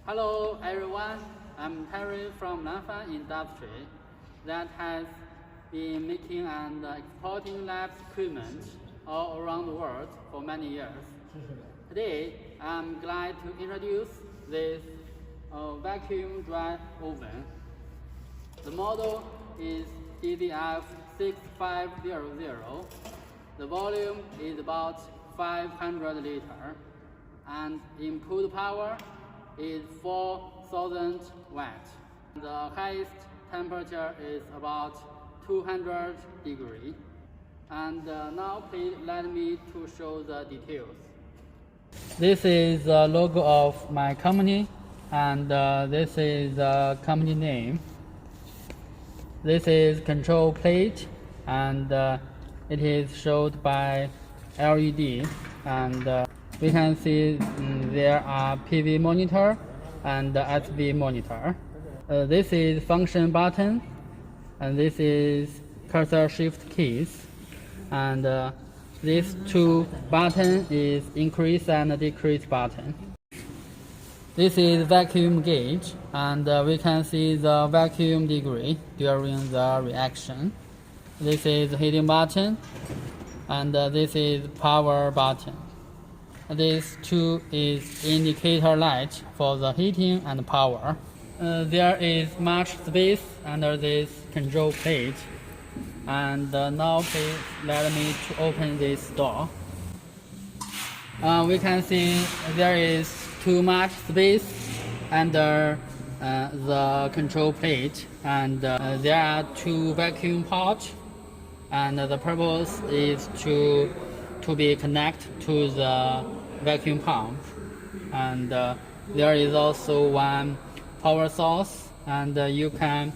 Hello everyone, I'm Terry from Lanphan industry that has been making and exporting lab equipment all around the world for many years. Today, I'm glad to introduce this vacuum dry oven. The model is DZF 6500. The volume is about 500 liters, and input power is 4000 watts. The highest temperature is about 200 degrees. And now please let me to show the details. This is the logo of my company, and this is the company name. This is control plate, and it is showed by LED, and we can see there are PV monitor and SV monitor. This is function button, and this is cursor shift keys, and these two button is increase and decrease button. This is vacuum gauge, and we can see the vacuum degree during the reaction. This is heating button, and this is power button. This two is indicator light for the heating and power. There is much space under this control plate. And now please let me to open this door. We can see there is too much space under the control plate, and there are two vacuum ports, and the purpose is to be connected to the vacuum pump. And there is also one power source, and you can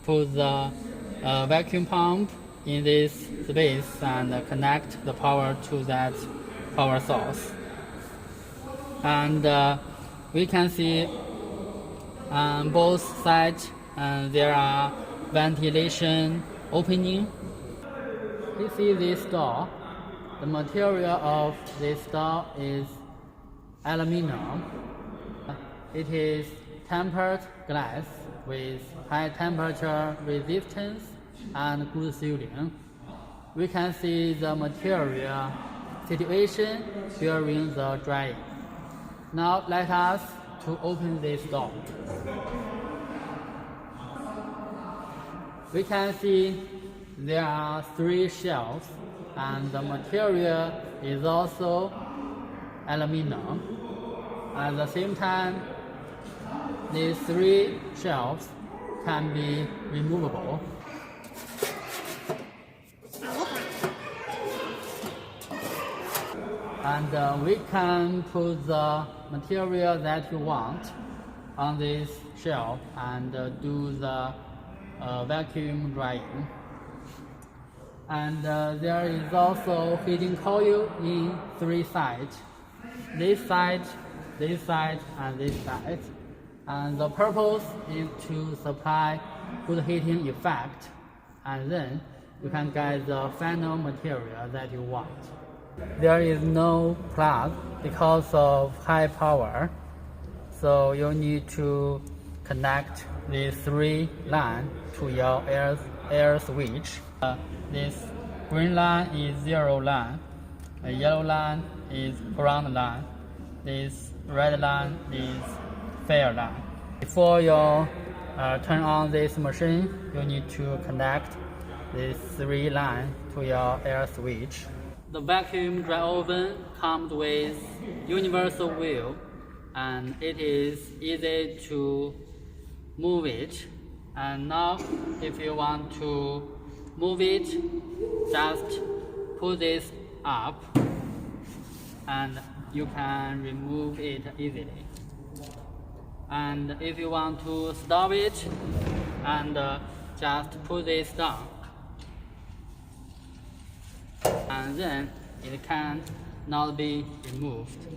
put the vacuum pump in this space and connect the power to that power source. And we can see on both sides there are ventilation opening. You see this door. The material of this door is aluminum. It is tempered glass with high temperature resistance and good sealing. We can see the material situation during the drying. Now let us to open this door. We can see there are three shelves, and the material is also aluminum. At the same time, these three shelves can be removable. And we can put the material that you want on this shelf and do the vacuum drying. And there is also heating coil in three sides. This side, and this side. And the purpose is to supply good heating effect, and then you can get the final material that you want. There is no plug because of high power, so you need to connect these three lines to your air switch. This green line is zero line, a yellow line is ground line, this red line is fair line. Before you turn on this machine, you need to connect these three lines to your air switch. The vacuum dry oven comes with universal wheel, and it is easy to move it. And now if you want to move it, just put this up and you can remove it easily. And if you want to stop it, and just put this down, and then it can not be removed.